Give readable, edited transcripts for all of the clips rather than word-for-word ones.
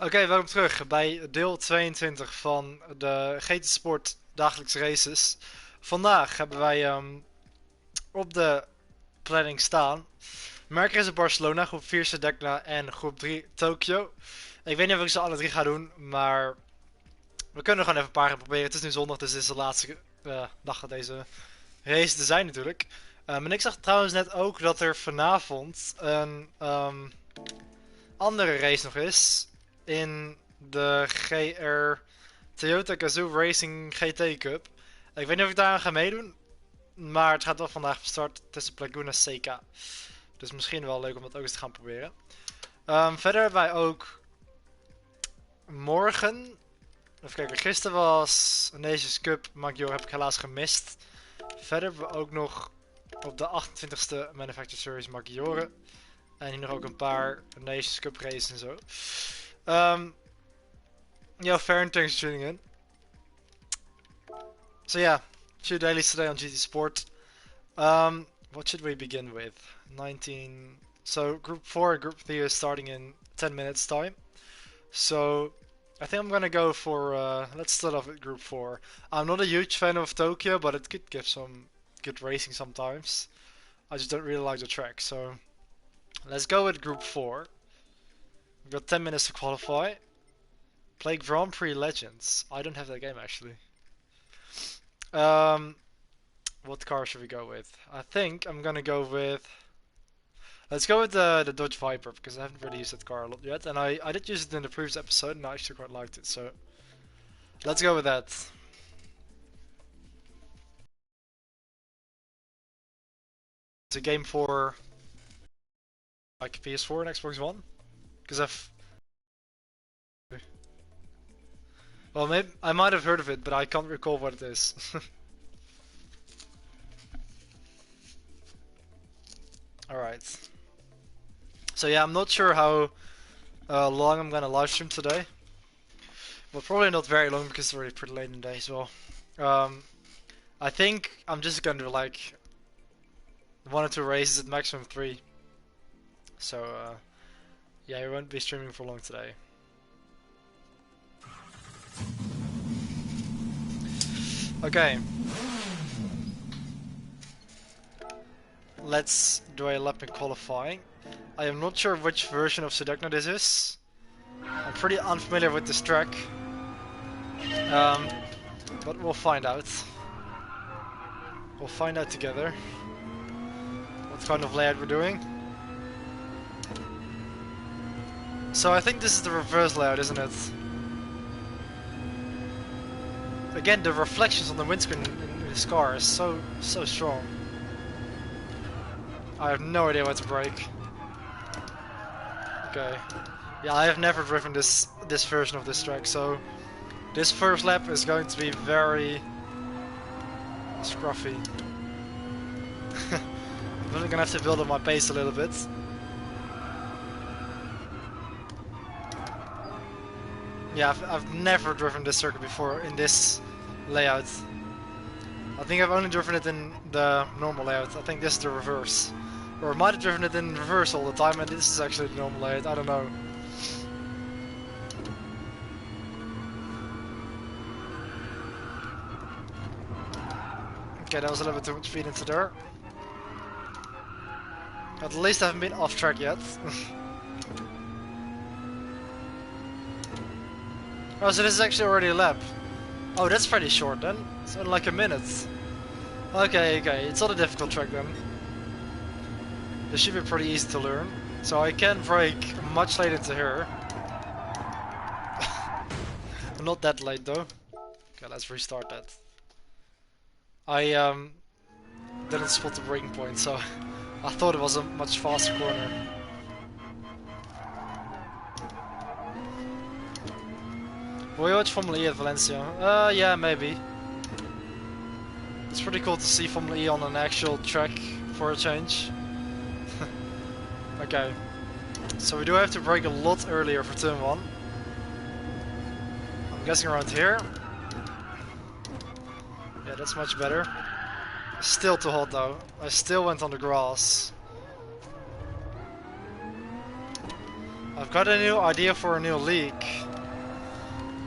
Oké, welkom terug bij deel 22 van de GT Sport dagelijkse races. Vandaag hebben wij op de planning staan merkrace Barcelona, groep 4 Serdegna en groep 3 Tokio. Ik weet niet of ik ze alle drie ga doen, maar we kunnen gewoon even een paar gaan proberen. Het is nu zondag, dus dit is de laatste dag dat deze race te zijn natuurlijk. En ik zag trouwens net ook dat er vanavond een andere race nog is in de GR Toyota Gazoo Racing GT Cup. Ik weet niet of ik daar aan ga meedoen, maar het gaat wel vandaag van start tussen Laguna CK. Dus misschien wel leuk om dat ook eens te gaan proberen. Verder hebben wij ook morgen. Even kijken, gisteren was Nations Cup Maggior, heb ik helaas gemist. Verder hebben we ook nog op de 28e Manufacturer Series Maggiore. En hier nog ook een paar Nations Cup races en zo. Yeah, fair and thanks for tuning in. So yeah, 2 dailies today on GT Sport. What should we begin with? 19. So Group 4 and Group 3 is starting in 10 minutes time. So I think I'm gonna go for. Let's start off with Group 4. I'm not a huge fan of Tokyo, but it could give some good racing sometimes. I just don't really like the track, so let's go with Group 4. We've got 10 minutes to qualify. Play Grand Prix Legends. I don't have that game actually. What car should we go with? I think I'm gonna go with. Let's go with the Dodge Viper because I haven't really used that car a lot yet, and I did use it in the previous episode and I actually quite liked it. So let's go with that. It's a game for like PS4 and Xbox One because I've. Well, maybe I might have heard of it, but I can't recall what it is. Alright. So yeah, I'm not sure how long I'm gonna live stream today. But probably not very long because it's already pretty late in the day as well. I think I'm just gonna do like 1 or 2 races at maximum 3. So yeah, I won't be streaming for long today. Okay. Let's do a lap in qualifying. I am not sure which version of Serdegna this is. I'm pretty unfamiliar with this track. But we'll find out. We'll find out together what kind of layout we're doing. So I think this is the reverse layout, isn't it? Again, the reflections on the windscreen in this car is so strong. I have no idea what to brake. Okay. Yeah, I have never driven this version of this track, so this first lap is going to be very scruffy. I'm really gonna have to build up my pace a little bit. Yeah, I've never driven this circuit before in this layout. I think I've only driven it in the normal layout. I think this is the reverse. Or I might have driven it in reverse all the time and this is actually the normal layout, I don't know. Okay, that was a little bit too much speed into there. At least I haven't been off track yet. Oh, so this is actually already a lap. Oh, that's pretty short then. It's only like a minute. Okay, it's not a difficult track then. This should be pretty easy to learn. So I can brake much later into here. Not that late though. Okay, let's restart that. I didn't spot the braking point, so I thought it was a much faster corner. Will you watch Formula E at Valencia? Yeah, maybe. It's pretty cool to see Formula E on an actual track for a change. Okay, so we do have to brake a lot earlier for turn 1. I'm guessing around here. Yeah, that's much better. Still too hot though. I still went on the grass. I've got a new idea for a new league.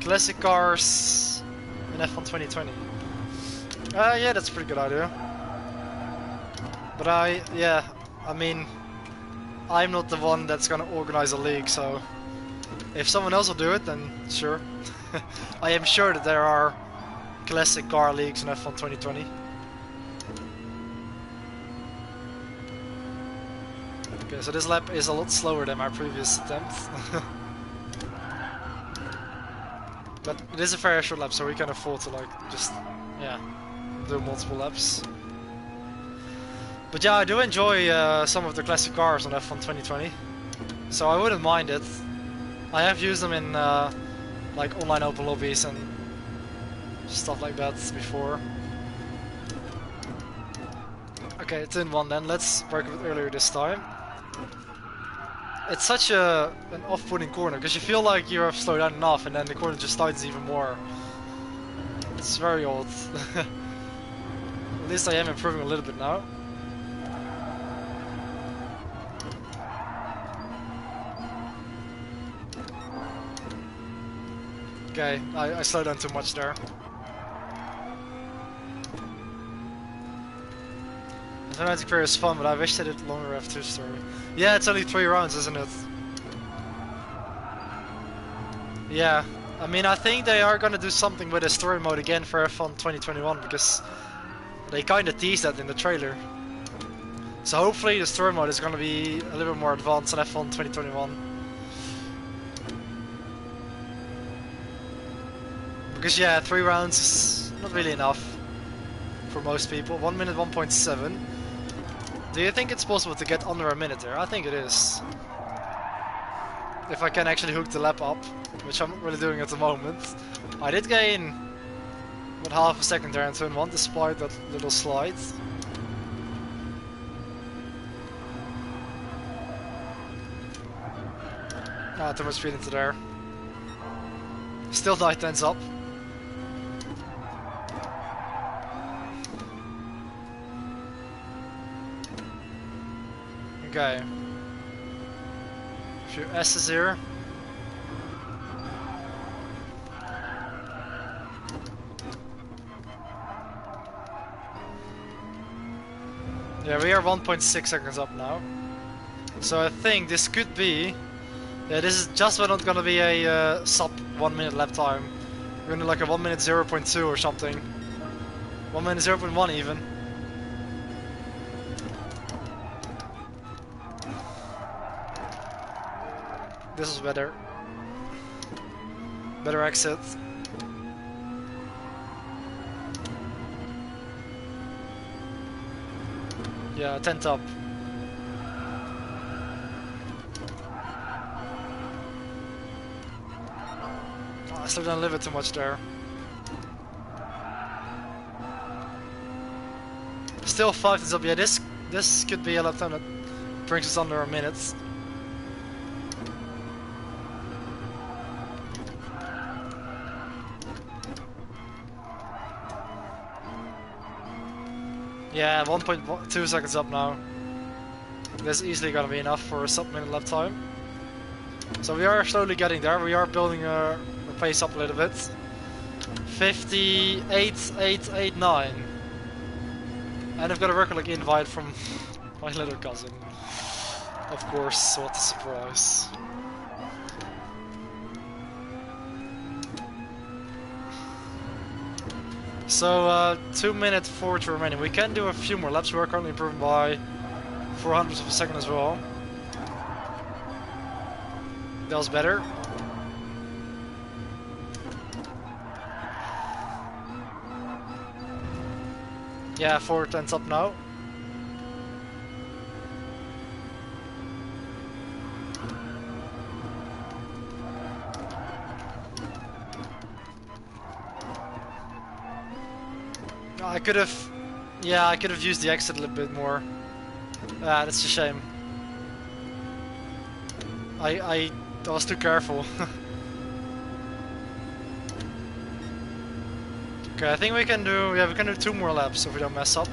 Classic cars in F1 2020. Yeah, that's a pretty good idea. But I mean, I'm not the one that's gonna organize a league, so if someone else will do it, then sure. I am sure that there are classic car leagues in F1 2020. Okay, so this lap is a lot slower than my previous attempt. But it is a very short lap, so we can afford to like just, yeah, do multiple laps. But yeah, I do enjoy some of the classic cars on F1 2020, so I wouldn't mind it. I have used them in like online open lobbies and stuff like that before. Okay, it's in one then. Let's work a bit earlier this time. It's such an off-putting corner because you feel like you have slowed down enough and then the corner just tightens even more. It's very odd. At least I am improving a little bit now. Okay, I slowed down too much there. The Fanatic Fair is fun, but I wish they did longer F2 story. Yeah, it's only 3 rounds, isn't it? Yeah, I mean, I think they are gonna do something with the story mode again for F1 2021 because they kinda teased that in the trailer. So hopefully the story mode is gonna be a little bit more advanced on F1 2021. Because yeah, 3 rounds is not really enough for most people. 1 minute 1.7. Do you think it's possible to get under a minute there? I think it is. If I can actually hook the lap up, which I'm not really doing at the moment. I did gain about half a second there in turn 1 despite that little slide. Ah, too much speed into there. Still 9 tenths up. Okay. A few S's here. Yeah, we are 1.6 seconds up now. So I think this could be... Yeah, this is just not gonna be a sub 1 minute lap time. We're gonna do like a 1 minute 0.2 or something. 1 minute 0.1 even. This is better. Better exit. Yeah, 10th up. Oh, I slowed down a little bit too much there. Still 5 tenths up. Yeah, this could be a lap time that brings us under a minute. Yeah, 1.2 seconds up now. This is easily gonna be enough for a sub-minute lap time. So we are slowly getting there. We are building the pace up a little bit. 58.889. And I've got a record like invite from my little cousin. Of course, what a surprise. So 2 minutes 40 remaining. We can do a few more laps. We are currently improving by 400ths of a second as well. That was better. Yeah, 4 tenths up now. I could have, yeah, I could have used the exit a little bit more. Ah, that's a shame. I was too careful. Okay, I think we can do, yeah, we can do 2 more laps if we don't mess up.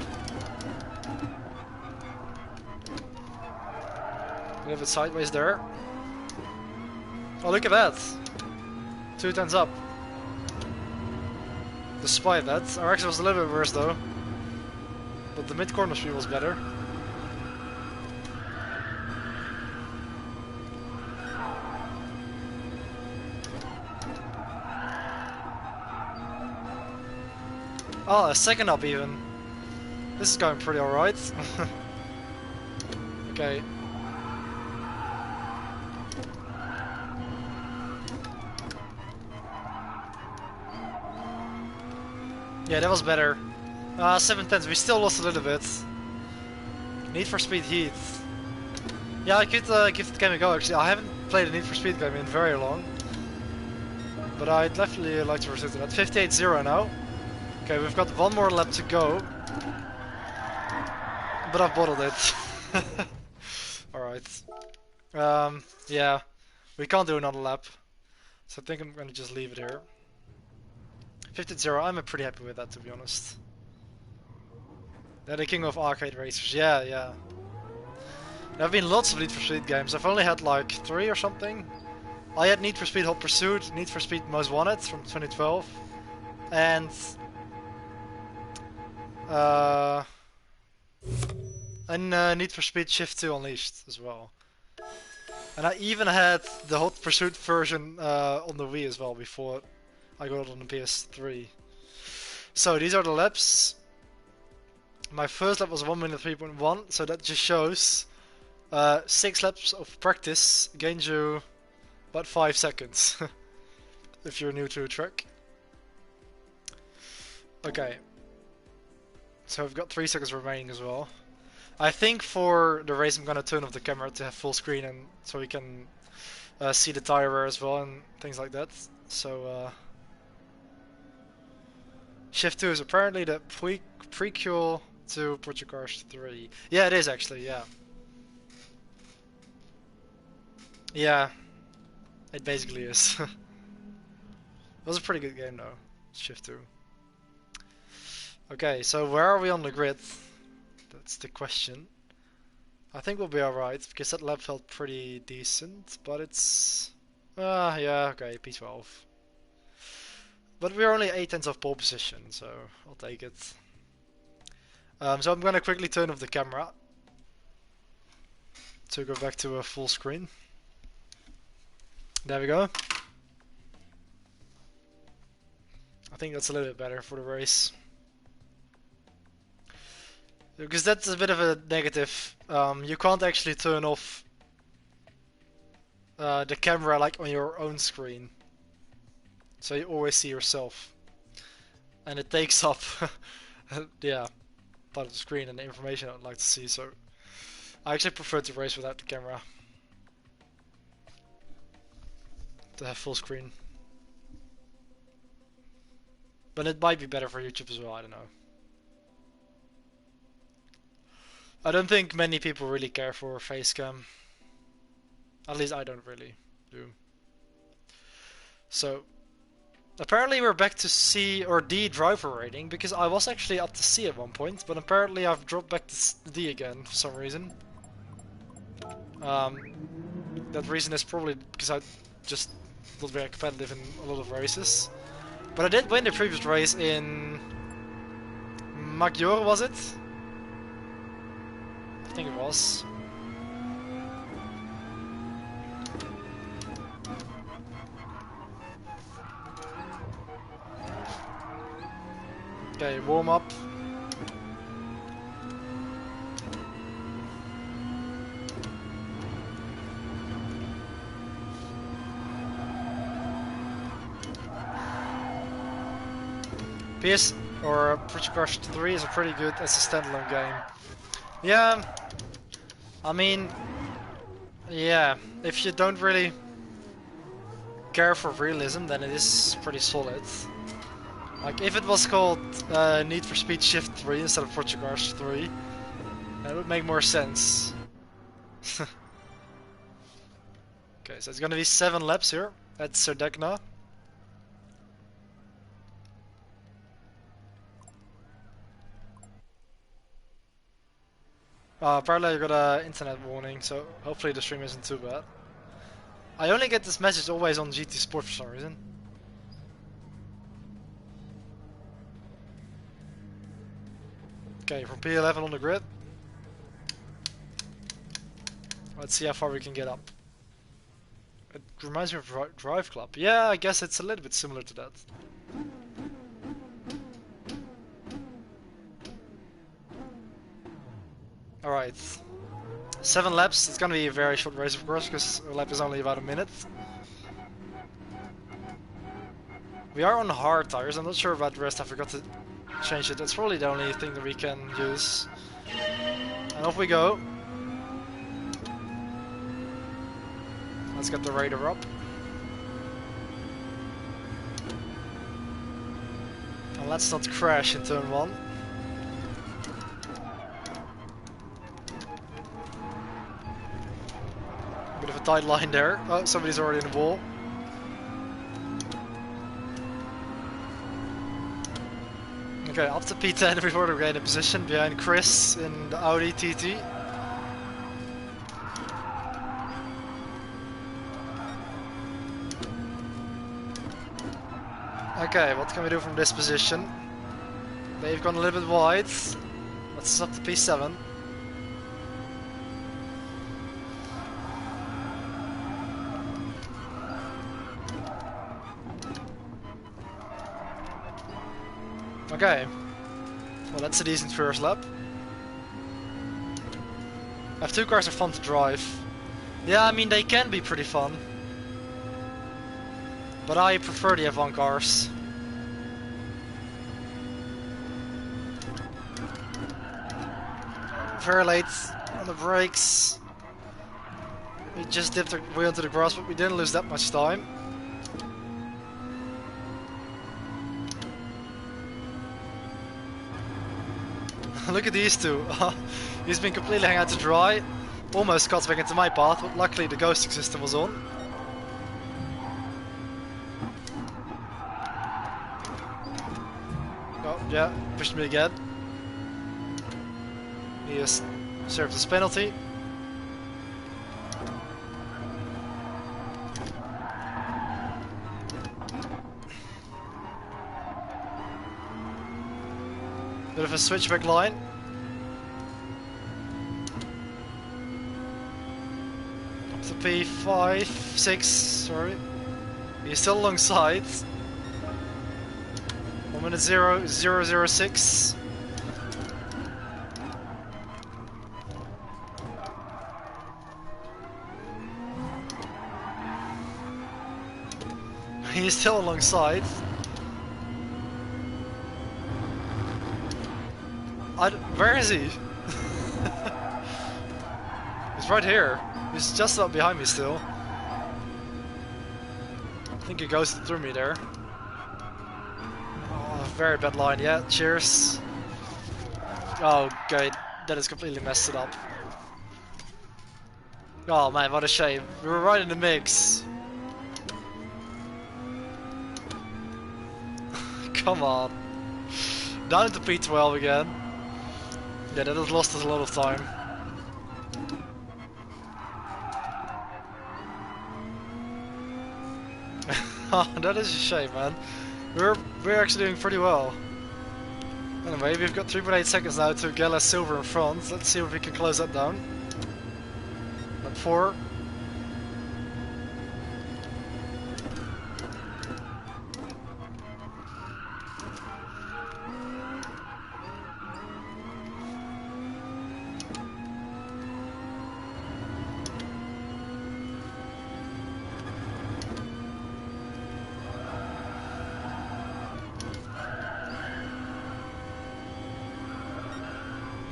A little bit sideways there. Oh, look at that! 2 tenths up. Despite that, our exit was a little bit worse though. But the mid-corner speed was better. Oh, a second up even. This is going pretty alright. Okay. Yeah, that was better. 7 tenths, we still lost a little bit. Need for Speed Heat. Yeah, I could give the game a go actually. I haven't played a Need for Speed game in very long. But I'd definitely like to revisit that. 58-0 now. Okay, we've got one more lap to go. But I've bottled it. Alright. Yeah. We can't do another lap. So I think I'm gonna just leave it here. 50-0, I'm pretty happy with that to be honest. They're the king of arcade racers, yeah. There have been lots of Need for Speed games. I've only had like 3 or something. I had Need for Speed Hot Pursuit, Need for Speed Most Wanted from 2012, and Need for Speed Shift 2 Unleashed as well. And I even had the Hot Pursuit version on the Wii as well before I got it on the PS3. So these are the laps. My first lap was 1 minute 3.1, so that just shows 6 laps of practice gains you about 5 seconds if you're new to a track. Okay, so we've got 3 seconds remaining as well. I think for the race I'm gonna turn off the camera to have full screen and so we can see the tire wear as well and things like that. So Shift 2 is apparently the prequel to Project Cars 3. Yeah, it is actually, yeah. Yeah, it basically is. It was a pretty good game though, Shift 2. Okay, so where are we on the grid? That's the question. I think we'll be alright, because that lap felt pretty decent, but it's... yeah, okay, P12. But we're only 8 tenths of pole position, so I'll take it. So I'm gonna quickly turn off the camera to go back to a full screen. There we go. I think that's a little bit better for the race. Because that's a bit of a negative. You can't actually turn off the camera like on your own screen. So you always see yourself. And it takes up yeah, part of the screen and the information I'd like to see, so I actually prefer to race without the camera. To have full screen. But it might be better for YouTube as well, I don't know. I don't think many people really care for face cam. At least I don't really do. So apparently we're back to C or D driver rating, because I was actually up to C at one point, but apparently I've dropped back to D again for some reason. That reason is probably because I just not very competitive in a lot of races. But I did win the previous race in Maggiore, was it? I think it was. Okay, warm up. PS or Project Cars 3 is a pretty good as a standalone game. Yeah, I mean, yeah, if you don't really care for realism, then it is pretty solid. Like, if it was called Need for Speed Shift 3 instead of Project Cars 3, that would make more sense. Okay, so it's gonna be 7 laps here at Serdegna. Apparently I got an internet warning, so hopefully the stream isn't too bad. I only get this message always on GT Sport for some reason. Okay, from P11 on the grid. Let's see how far we can get up. It reminds me of Drive Club. Yeah, I guess it's a little bit similar to that. Alright. 7 laps. It's gonna be a very short race, of course, because a lap is only about a minute. We are on hard tires. I'm not sure about the rest. I forgot to change it. That's probably the only thing that we can use. And off we go. Let's get the radar up. And let's not crash in turn 1. Bit of a tight line there. Oh, somebody's already in the wall. Okay, up to P10 before we gain a position behind Chris in the Audi TT. Okay, what can we do from this position? They've gone a little bit wide. Let's up to P7. Okay, well that's a decent first lap. F2 cars are fun to drive. Yeah, I mean they can be pretty fun. But I prefer the F1 cars. Very late on the brakes. We just dipped our wheel into the grass, but we didn't lose that much time. Look at these two. He's been completely hung out to dry. Almost got back into my path, but luckily the ghosting system was on. Oh, yeah, pushed me again. He has served his penalty. Bit of a switchback line. Up to P5, 6, sorry. He's still alongside. 1 minute 0:06. He's still alongside. Where is he? He's right here. He's just up behind me still. I think he goes through me there. Oh, very bad line. Yeah, cheers. Oh, okay. That has completely messed it up. Oh man, what a shame. We were right in the mix. Come on. Down to P12 again. Yeah, that has lost us a lot of time. That is a shame, man. We're actually doing pretty well. Anyway, we've got 3.8 seconds now to get us silver in front. Let's see if we can close that down. At 4.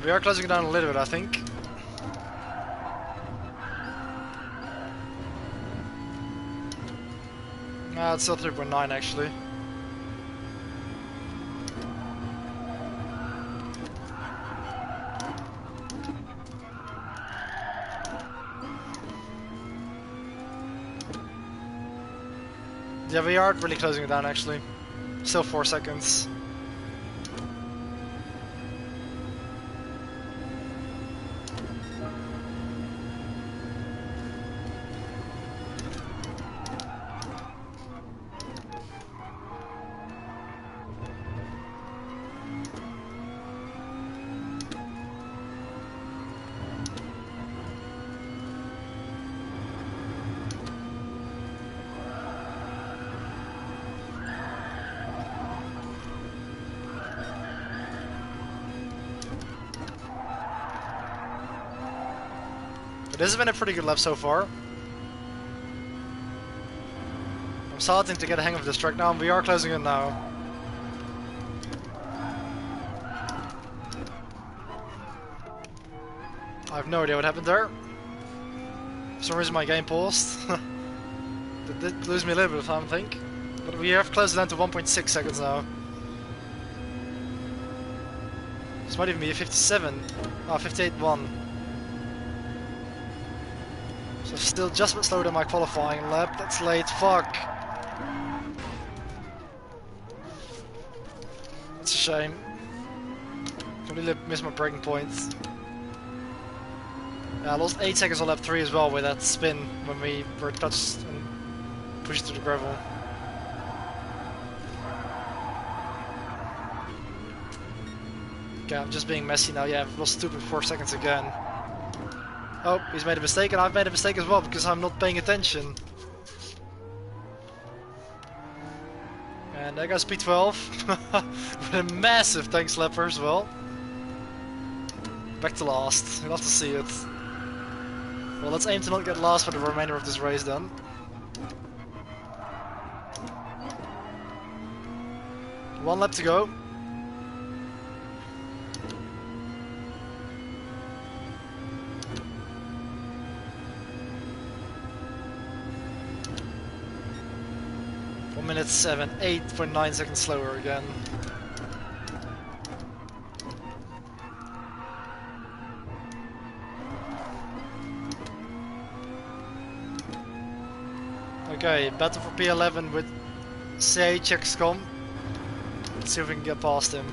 We are closing it down a little bit, I think. Nah, it's still 3.9 actually. Yeah, we are really closing it down actually. Still 4 seconds. This has been a pretty good lap so far. I'm starting to get a hang of this track now, and we are closing in now. I have no idea what happened there. For some reason my game paused. That did lose me a little bit of time, I think. But we have closed it down to 1.6 seconds now. This might even be a 57. Oh, 58.1. So still just a bit slower than my qualifying lap. That's late. Fuck. It's a shame. Completely missed my braking point. Yeah, I lost 8 seconds on lap 3 as well with that spin when we were touched and pushed to the gravel. Okay, I'm just being messy now. Yeah, I've lost stupid 4 seconds again. Oh, he's made a mistake, and I've made a mistake as well because I'm not paying attention. And there goes P12 with a massive tank slapper as well. Back to last. We'll have to see it. Well, let's aim to not get last for the remainder of this race then. One lap to go. Minute 7, 8.9 seconds slower again. Okay, battle for P11 with CHXCOM. Let's see if we can get past him.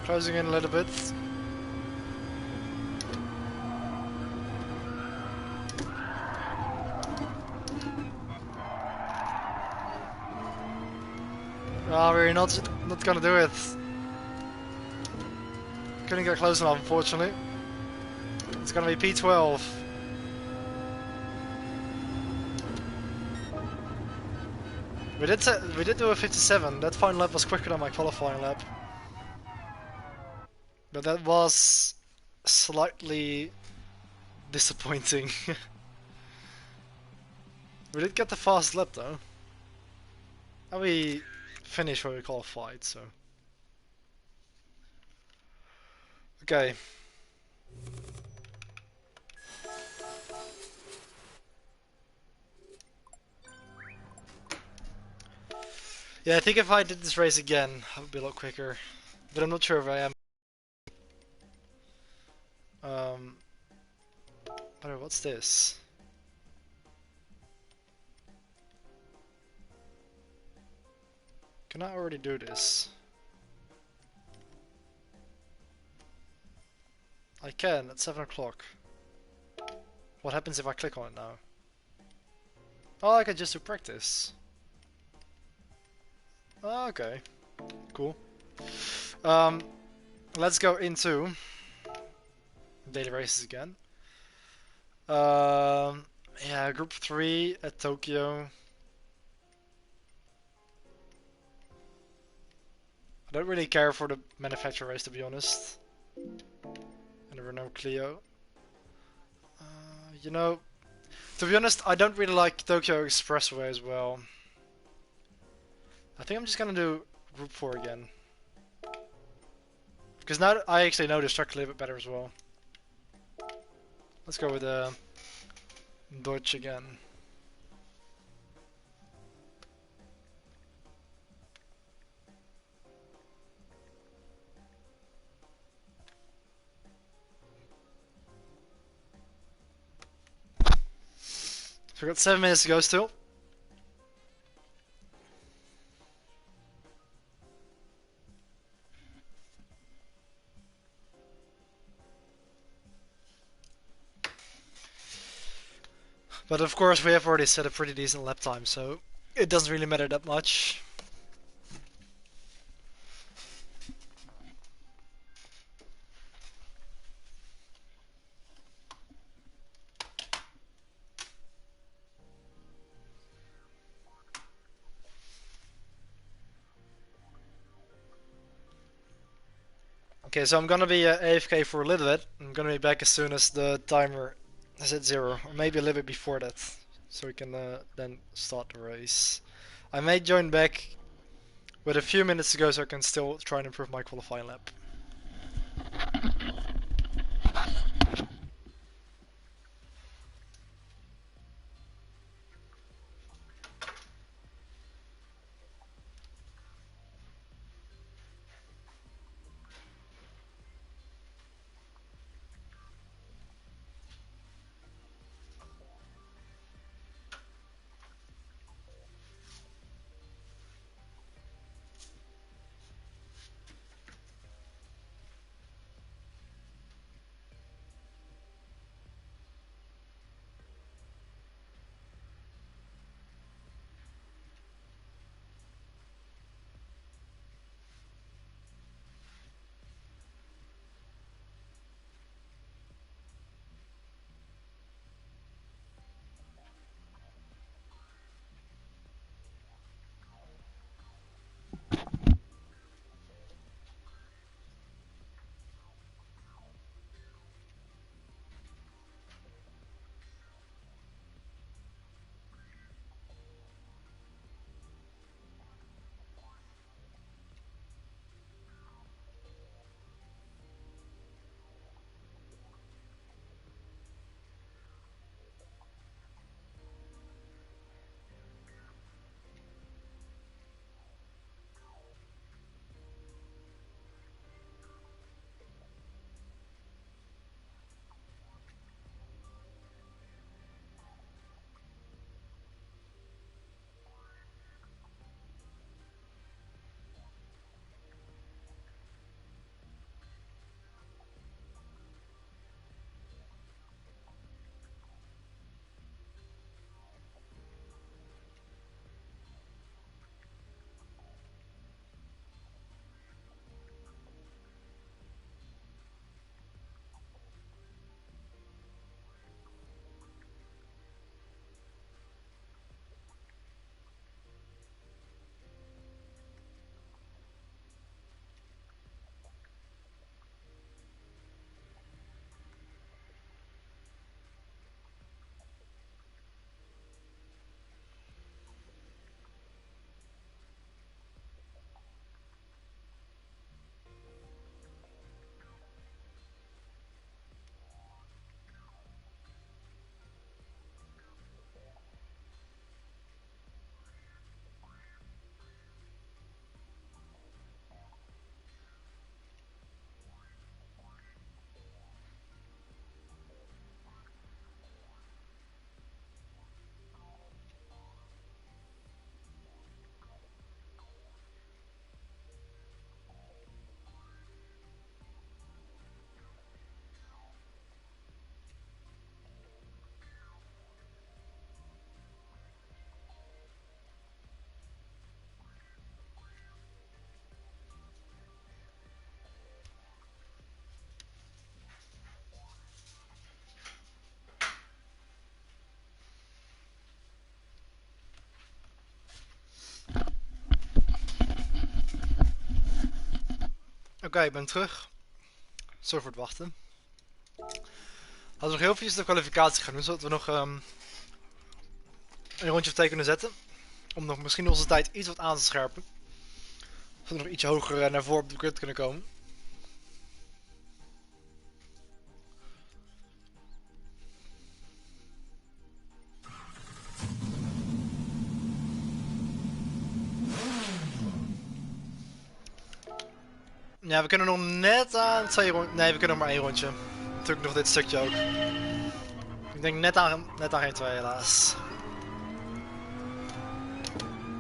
Closing in a little bit. Oh, we're not gonna do it. Couldn't get close enough, unfortunately. It's gonna be P12. We did do a 57. That final lap was quicker than my qualifying lap. But that was slightly disappointing. We did get the fast lap though. And we finished where we qualified, so. Okay. Yeah, I think if I did this race again, I would be a lot quicker. But I'm not sure if I am. But what's this? Can I already do this? I can, at 7 o'clock. What happens if I click on it now? Oh, I can just do practice. Oh, okay. Cool. Let's go into daily races again. Yeah, Group 3 at Tokyo. I don't really care for the manufacturer race, to be honest. And the Renault Clio. You know, to be honest, I don't really like Tokyo Expressway as well. I think I'm just gonna do Group 4 again. Because now I actually know this track a little bit better as well. Let's go with Dodge again. So we've got 7 minutes to go still. But of course we have already set a pretty decent lap time, so it doesn't really matter that much. Okay, so I'm gonna be AFK for a little bit. I'm gonna be back as soon as the timer is at 0, or maybe a little bit before that, so we can then start the race. I may join back with a few minutes to go, so I can still try and improve my qualifying lap. Oké, ik ben terug. Sorry voor het wachten. Hadden we nog heel veel de kwalificatie gaan doen, zodat we nog een rondje of 2 kunnen zetten. Om nog misschien onze tijd iets wat aan te scherpen. Zodat we nog iets hoger naar voren op de grid kunnen komen. Ja, we kunnen nog net aan 2 rondjes. Nee, we kunnen nog maar 1 rondje. Natuurlijk nog dit stukje ook. Ik denk net aan geen 2 helaas.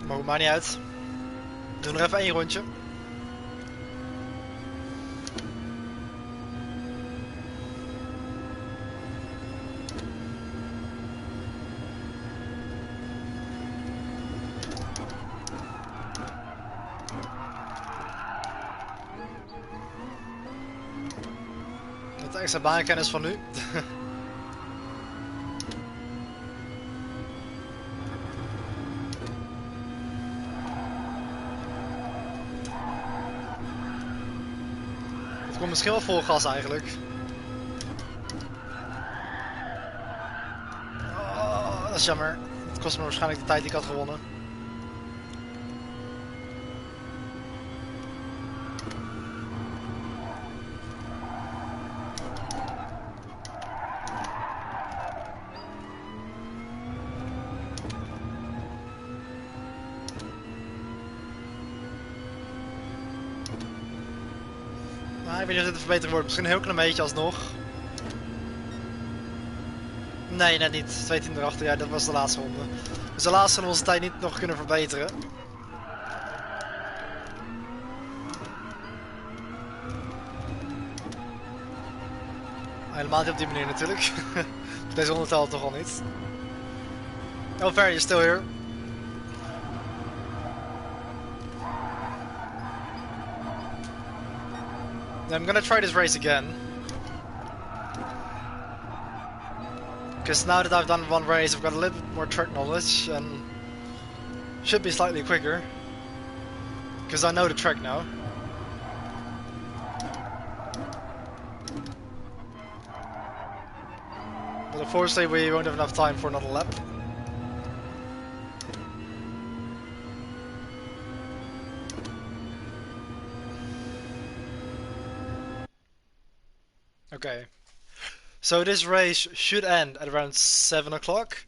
Maar goed, maakt niet uit. We doen nog even 1 rondje. Met de extra baankennis van nu. kon misschien wel vol gas eigenlijk. Oh, dat is jammer. Het kost me waarschijnlijk de tijd die ik had gewonnen. Ik weet niet of dit verbeterd wordt, misschien een heel klein beetje alsnog. Nee, net niet. 2 tienden erachter, ja, dat was de laatste ronde. Dus de laatste van onze tijd niet nog kunnen verbeteren. Helemaal niet op die manier natuurlijk. Deze ronde telt toch al niet. Oh, ver, you're still here. I'm gonna try this race again. Because now that I've done one race, I've got a little bit more track knowledge and should be slightly quicker. Because I know the track now. But unfortunately we won't have enough time for another lap. Okay. So this race should end at around 7 o'clock,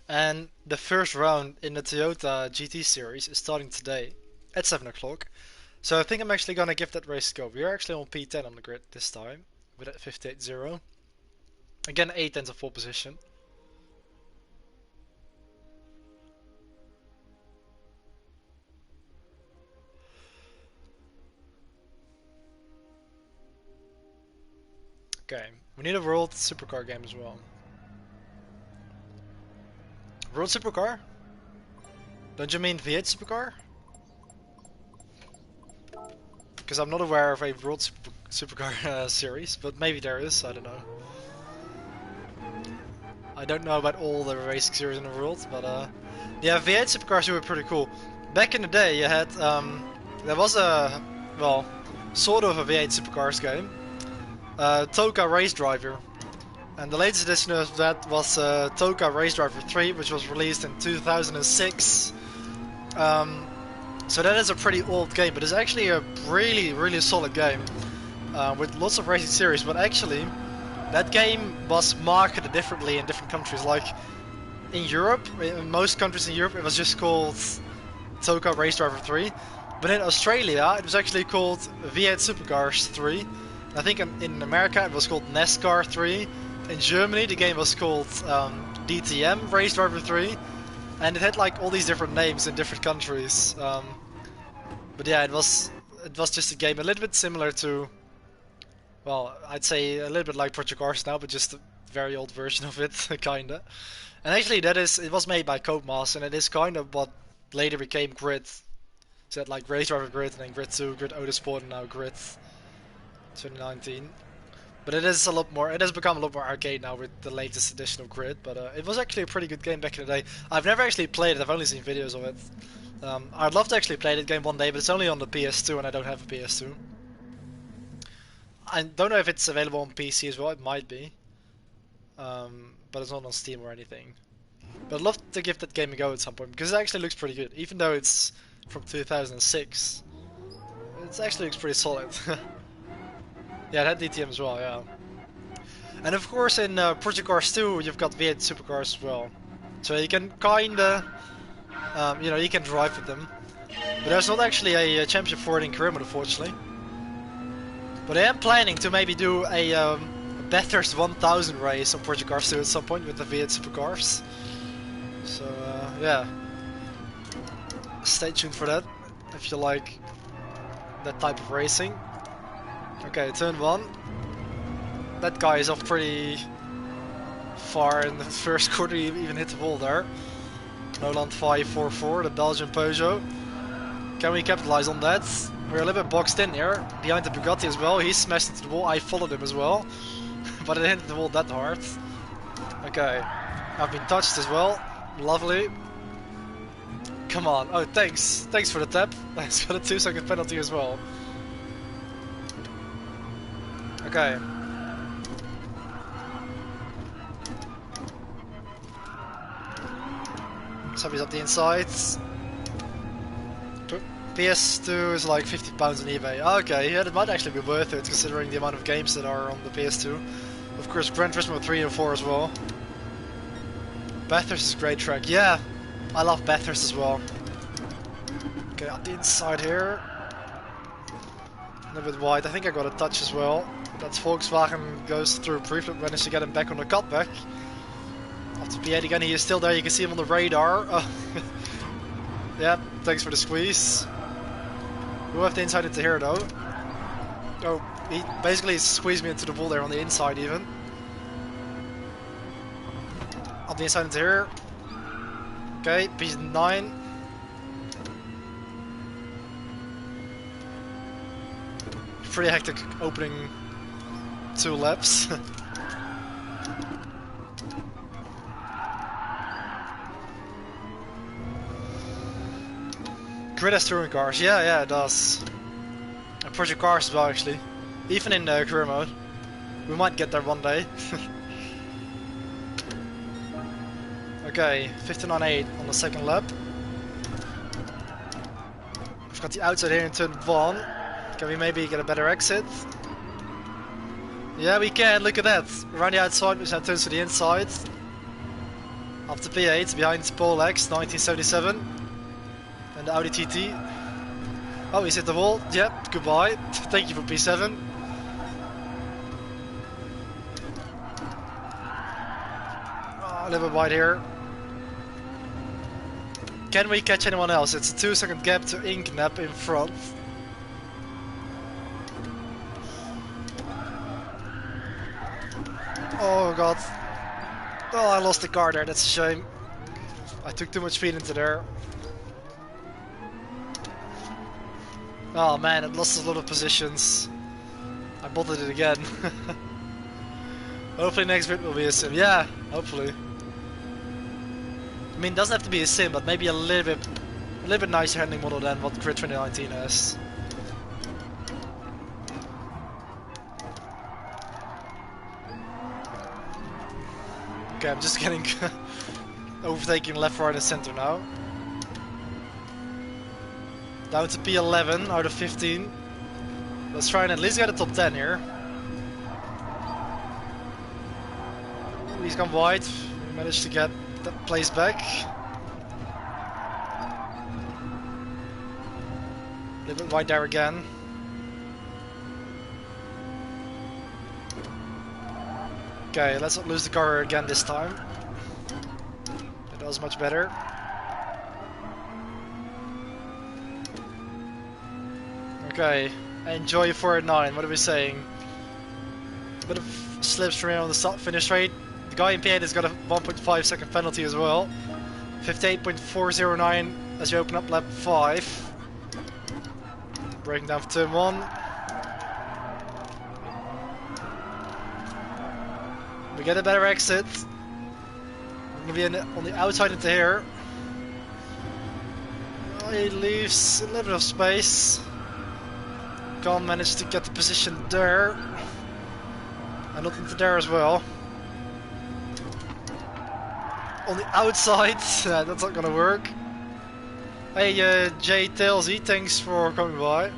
and the first round in the Toyota GT series is starting today at 7 o'clock. So I think I'm actually gonna give that race a go. We are actually on P10 on the grid this time, with a 58.0. Again, 8 tenths of pole position. Okay, we need a World Supercar game as well. World Supercar? Don't you mean V8 Supercar? Because I'm not aware of a World Supercar series, but maybe there is, I don't know. I don't know about all the racing series in the world, but yeah, V8 Supercars were pretty cool. Back in the day you had, there was a, well, sort of a V8 Supercars game. Toka Race Driver, and the latest edition of that was Toka Race Driver 3, which was released in 2006. So that is a pretty old game, but it's actually a really solid game with lots of racing series. But actually, that game was marketed differently in different countries. Like in Europe, in most countries in Europe, it was just called Toka Race Driver 3. But in Australia, it was actually called V8 Supercars 3. I think in America it was called NASCAR 3. In Germany the game was called DTM Race Driver 3. And it had like all these different names in different countries. But yeah, it was just a game a little bit similar to, well, I'd say a little bit like Project Cars now, but just a very old version of it, kinda. And actually it was made by Codemaster, and it is kind of what later became Grid. So it had like Race Driver Grid, and then Grid 2, Grid Autosport, and now Grid 2019. But it is a lot more, it has become a lot more arcade now with the latest edition of Grid, but it was actually a pretty good game back in the day. I've never actually played it, I've only seen videos of it. I'd love to actually play that game one day, but it's only on the PS2 and I don't have a PS2. I don't know if it's available on PC as well, it might be. But it's not on Steam or anything. But I'd love to give that game a go at some point, because it actually looks pretty good, even though it's from 2006. It actually looks pretty solid. Yeah, it had DTM as well, yeah. And of course in Project Cars 2 you've got V8 Supercars as well. So you can kinda, you know, you can drive with them. But there's not actually a championship for it in Korea, unfortunately. But I am planning to maybe do a Bathurst 1000 race on Project Cars 2 at some point with the V8 Supercars. So yeah, stay tuned for that if you like that type of racing. Okay, turn 1. That guy is off pretty far in the first quarter, he even hit the wall there. Noland 544, the Belgian Peugeot. Can we capitalize on that? We're a little bit boxed in here, behind the Bugatti as well. He smashed into the wall, I followed him as well. But it didn't hit the wall that hard. Okay, I've been touched as well. Lovely. Come on, oh thanks. Thanks for the tap. Thanks for the 2-second penalty as well. Okay. Somebody's up the insides. PS2 is like £50 on eBay. Okay, yeah, that might actually be worth it considering the amount of games that are on the PS2. Of course, Gran Turismo 3 and 4 as well. Bathurst is a great track. Yeah, I love Bathurst as well. Okay, up the inside here. A little bit wide. I think I got a touch as well. That's Volkswagen goes through proof, but managed to get him back on the cutback. After P8 again, he is still there. You can see him on the radar. Yeah, thanks for the squeeze. We'll have the inside into here though. Oh, he basically squeezed me into the wall there on the inside even. Up the inside into here. Okay, P9. Pretty hectic opening 2 laps. Grid has touring cars, yeah, it does. And Project Cars as well, actually. Even in career mode. We might get there one day. Okay, 59.8 on the second lap. We've got the outside here in turn 1. Can we maybe get a better exit? Yeah, we can, look at that. Around the outside, which now turns to the inside. After P8, behind Pole X, 1977. And the Audi TT. Oh, he's hit the wall. Yep, goodbye. Thank you for P7. Oh, a little bit wide here. Can we catch anyone else? It's a 2-second gap to Inknap in front. Oh god. Oh, I lost the car there, that's a shame. I took too much speed into there. Oh man, it lost a lot of positions. I bottled it again. Hopefully next bit will be a sim. Yeah, hopefully. I mean, it doesn't have to be a sim, but maybe a little bit nicer handling model than what Grid 2019 has. Okay, I'm just getting overtaking left, right, and center now. Down to P11 out of 15. Let's try and at least get a top 10 here. He's gone wide. We managed to get that place back. A little bit wide there again. Okay, let's not lose the car again this time. That was much better. Okay, enjoy your 4 at 9. What are we saying? A bit of slips from here on the start finish rate. The guy in P8 has got a 1.5 second penalty as well. 58.409 as you open up lap 5. Breaking down for turn 1. We get a better exit. We're going to be on the outside into here. Oh, he leaves a little bit of space. Can't manage to get the position there. And not into there as well. On the outside, that's not gonna work. Hey, J Tailsy, thanks for coming by.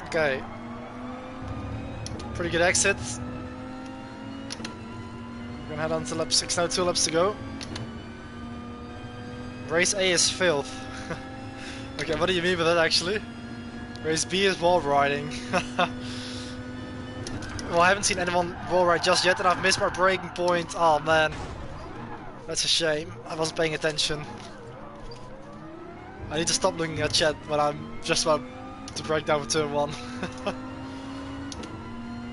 Okay. Pretty good exit. We're gonna head on to lap 6 now, 2 laps to go. Race A is filth. Okay, what do you mean by that actually? Race B is wall riding. Well, I haven't seen anyone wall ride just yet, and I've missed my braking point. Oh man, that's a shame. I wasn't paying attention. I need to stop looking at chat when I'm just about to break down for turn 1.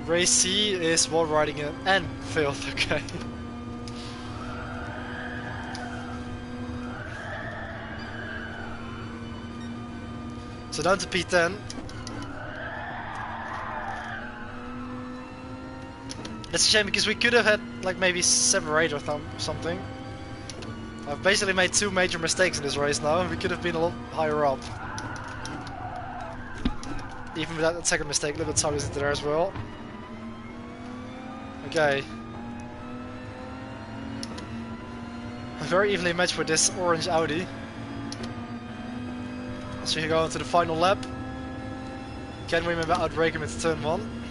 Race C is wall riding and filth. Okay. So down to P10. That's a shame because we could have had like maybe 7 or 8 or something. I've basically made 2 major mistakes in this race now. We could have been a lot higher up. Even without that second mistake, a little bit time is into there as well. Okay. Very evenly matched with this orange Audi. So we go into the final lap. Can we maybe outbrake him into turn 1?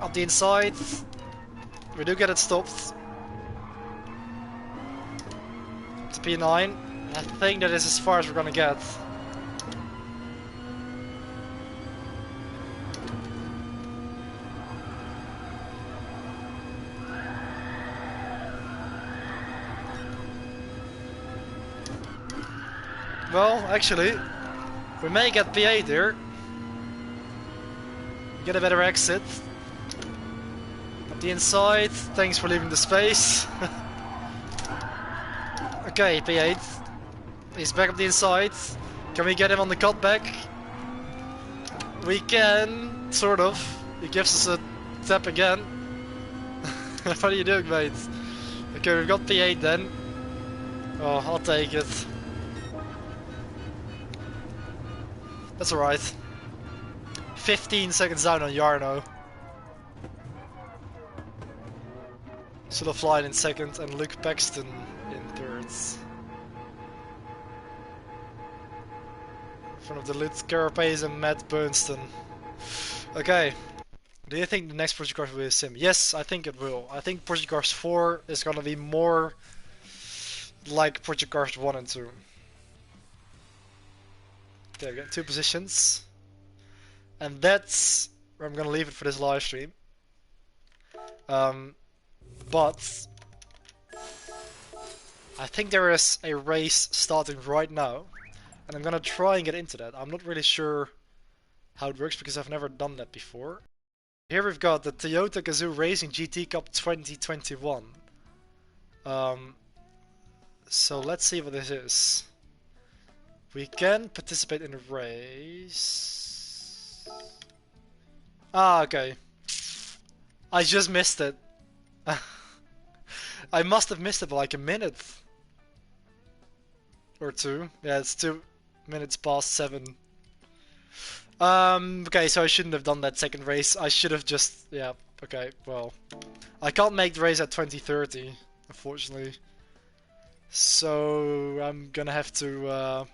Up the inside. We do get it stopped. To P9. I think that is as far as we're gonna get. Well, actually, we may get P8 here. Get a better exit. Up the inside, thanks for leaving the space. Okay, P8. He's back up the inside. Can we get him on the cutback? We can, sort of. He gives us a tap again. What are you doing, mate? Okay, we've got P8 then. Oh, I'll take it. That's alright. 15 seconds down on Jarno. Sula Flying in second and Luke Paxton in third. In front of the Lutz Carapace and Matt Bernstein. Okay. Do you think the next Project Cars will be a sim? Yes, I think it will. I think Project Cars 4 is gonna be more like Project Cars 1 and 2. Okay, we got 2 positions. And that's where I'm gonna leave it for this live stream. But I think there is a race starting right now, and I'm gonna try and get into that. I'm not really sure how it works because I've never done that before. Here we've got the Toyota Gazoo Racing GT Cup 2021. So let's see what this is. We can participate in a race. Ah, okay. I just missed it. I must have missed it by like a minute. Or 2. Yeah, it's 2 minutes past 7. Okay, so I shouldn't have done that second race. I should have just... Yeah, okay, well. I can't make the race at 2030, unfortunately. So I'm gonna have to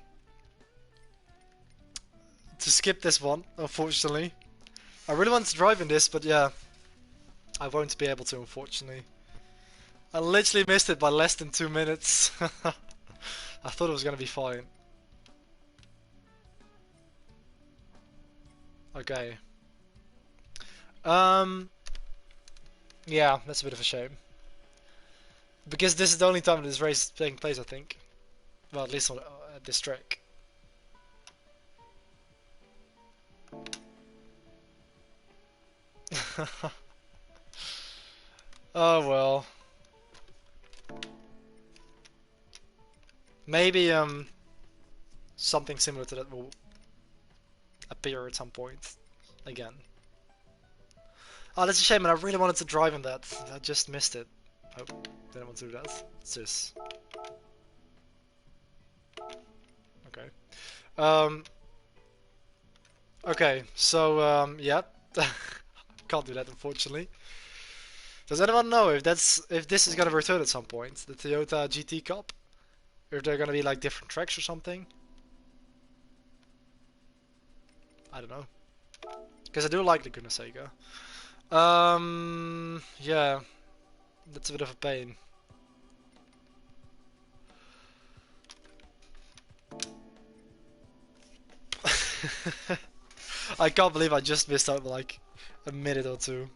skip this one, unfortunately. I really want to drive in this, but yeah. I won't be able to, unfortunately. I literally missed it by less than 2 minutes. I thought it was gonna be fine. Okay. Yeah, that's a bit of a shame. Because this is the only time this race is taking place, I think. Well, at least on, at this track. Oh well. Maybe something similar to that will appear at some point again. Oh, that's a shame, and I really wanted to drive in that. I just missed it. Oh, didn't want to do that. What's this? Okay. Okay, so yeah. Can't do that, unfortunately. Does anyone know if this is gonna return at some point? The Toyota GT Cup? Or if they're gonna be like different tracks or something? I don't know. Because I do like Laguna Seca. Yeah. That's a bit of a pain. I can't believe I just missed out like a minute or 2.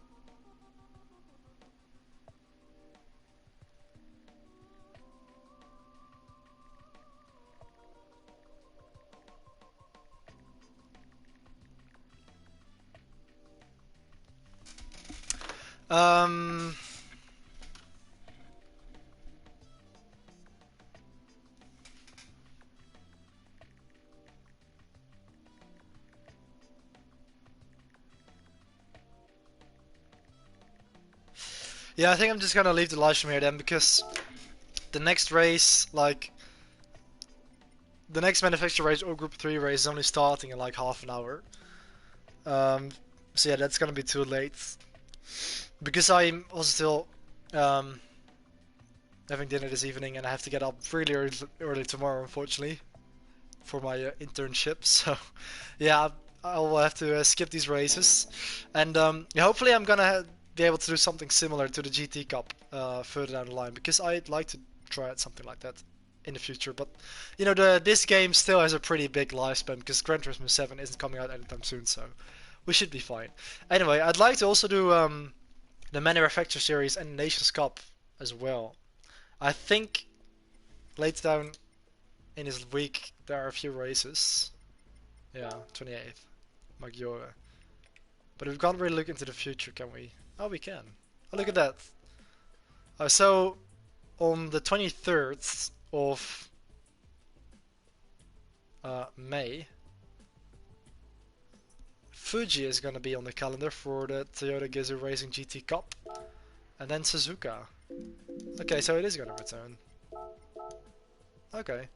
Um... Yeah, I think I'm just gonna leave the live stream here then, because the next race, like the next manufacturer race or Group 3 race, is only starting in like half an hour. Um, so yeah, that's gonna be too late. Because I'm also still having dinner this evening, and I have to get up really early tomorrow, unfortunately, for my internship. So yeah, I'll have to skip these races, and yeah, hopefully I'm gonna be able to do something similar to the GT Cup further down the line, because I'd like to try out something like that in the future. But you know, this game still has a pretty big lifespan, because Gran Turismo 7 isn't coming out anytime soon, so we should be fine. Anyway, I'd like to also do the Manufacturer Series and Nations Cup as well. I think later down in this week there are a few races. Yeah, 28th, Maggiore. But we can't really look into the future, can we? Oh, we can. Oh, look at that. So, on the 23rd of May, Fuji is going to be on the calendar for the Toyota Gazoo Racing GT Cup. And then Suzuka. Okay, so it is going to return. Okay.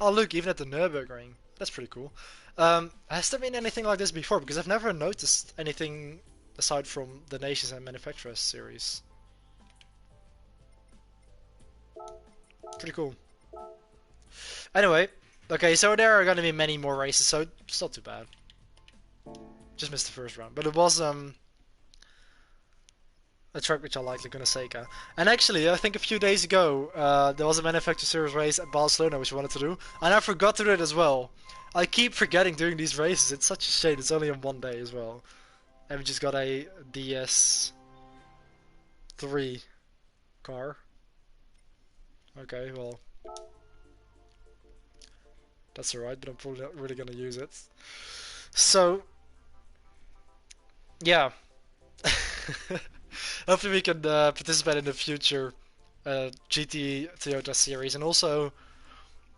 Oh, look, even at the Nürburgring. That's pretty cool. Has there been anything like this before? Because I've never noticed anything aside from the Nations and Manufacturers series. Pretty cool. Anyway, okay, so there are gonna be many more races, so it's not too bad. Just missed the first round, but it was a track which I liked, Laguna Seca. And actually, I think a few days ago, there was a Manufacturer Series race at Barcelona which I wanted to do, and I forgot to do it as well. I keep forgetting doing these races. It's such a shame. It's only on one day as well. And we just got a DS3 car. Okay, well, that's alright, but I'm probably not really gonna use it. So, yeah. Hopefully we can participate in the future GT Toyota series, and also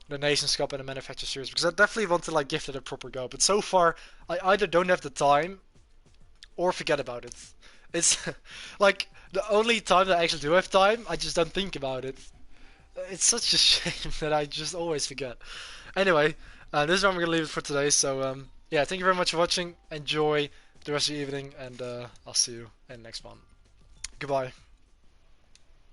the Nations Cup and the Manufacturer Series, because I definitely want to like give it a proper go. But so far, I either don't have the time or forget about it. It's like the only time that I actually do have time, I just don't think about it. It's such a shame that I just always forget. Anyway, this is where I'm gonna leave it for today. So yeah, thank you very much for watching. Enjoy the rest of your evening, and I'll see you in the next one. Goodbye.